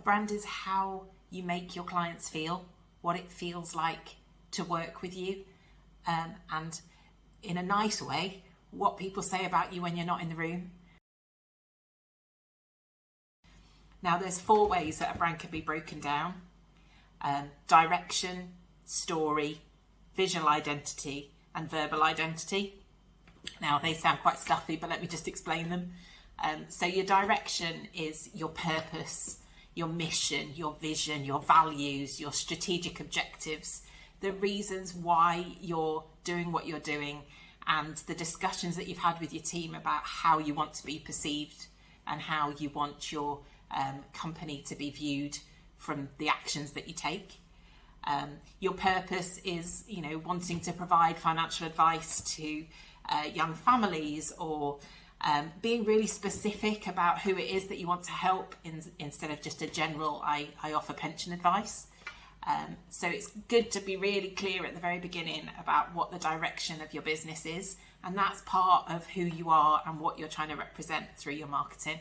Brand is how you make your clients feel, what it feels like to work with you, and in a nice way, what people say about you when you're not in the room. Now, there's 4 ways that a brand can be broken down: direction, story, visual identity, and verbal identity. Now, they sound quite stuffy, but let me just explain them. So your direction is your purpose, your mission, your vision, your values, your strategic objectives, the reasons why you're doing what you're doing, and the discussions that you've had with your team about how you want to be perceived and how you want your company to be viewed from the actions that you take. Your purpose is, wanting to provide financial advice to young families, or being really specific about who it is that you want to help instead of just a general, I offer pension advice. So it's good to be really clear at the very beginning about what the direction of your business is, and that's part of who you are and what you're trying to represent through your marketing.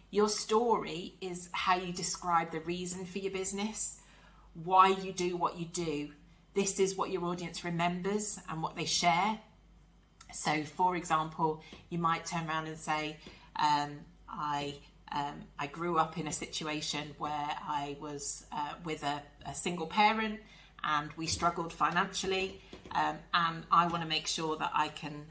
Your story is how you describe the reason for your business, why you do what you do. This is what your audience remembers and what they share. So, for example, you might turn around and say, I grew up in a situation where I was with a single parent and we struggled financially, and I want to make sure that I can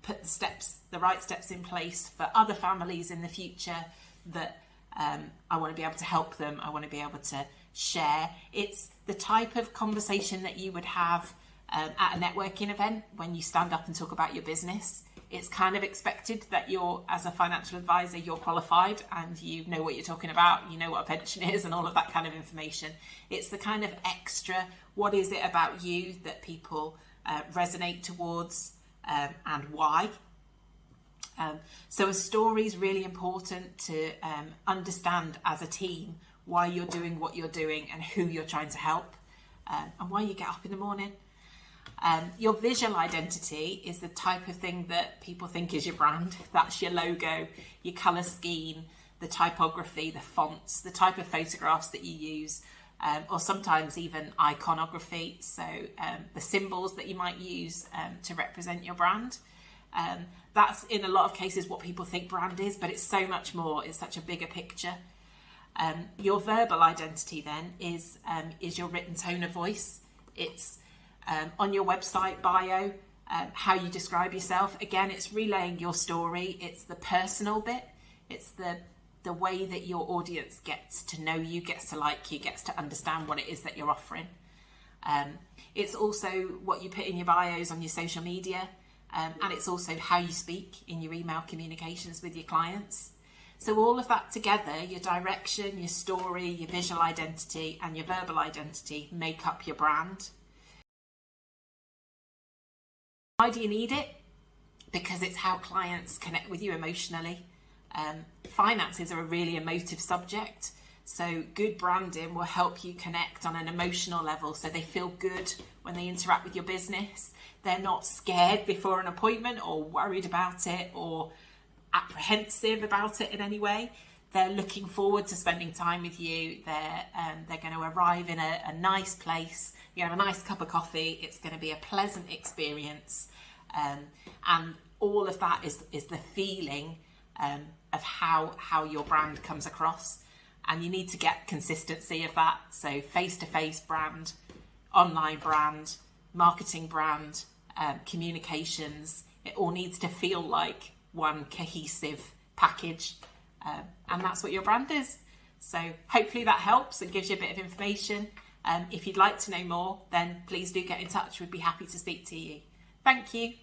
put the right steps in place for other families in the future, that I want to be able to help them, I want to be able to share. It's the type of conversation that you would have at a networking event when you stand up and talk about your business. It's kind of expected that you're, as a financial advisor, you're qualified and you know what you're talking about, you know what a pension is and all of that kind of information. It's the kind of extra, what is it about you that people resonate towards, and why. So a story is really important to understand as a team why you're doing what you're doing and who you're trying to help, and why you get up in the morning. Your visual identity is the type of thing that people think is your brand. That's your logo, your colour scheme, the typography, the fonts, the type of photographs that you use, or sometimes even iconography. So the symbols that you might use to represent your brand. That's in a lot of cases what people think brand is, but it's so much more. It's such a bigger picture. Your verbal identity then is your written tone of voice. It's on your website bio, how you describe yourself. Again, it's relaying your story. It's the personal bit. It's the way that your audience gets to know you, gets to like you, gets to understand what it is that you're offering. It's also what you put in your bios on your social media, and it's also how you speak in your email communications with your clients. So all of that together, your direction, your story, your visual identity, and your verbal identity make up your brand. Why do you need it? Because it's how clients connect with you emotionally. Finances are a really emotive subject, so good branding will help you connect on an emotional level, so they feel good when they interact with your business. They're not scared before an appointment or worried about it or apprehensive about it in any way. They're looking forward to spending time with you. They're going to arrive in a nice place. You're going to have a nice cup of coffee. It's going to be a pleasant experience, and all of that is the feeling of how your brand comes across. And you need to get consistency of that. So face-to-face brand, online brand, marketing brand, communications. It all needs to feel like one cohesive package, and that's what your brand is. So hopefully that helps and gives you a bit of information. If you'd like to know more, then please do get in touch. We'd be happy to speak to you. Thank you.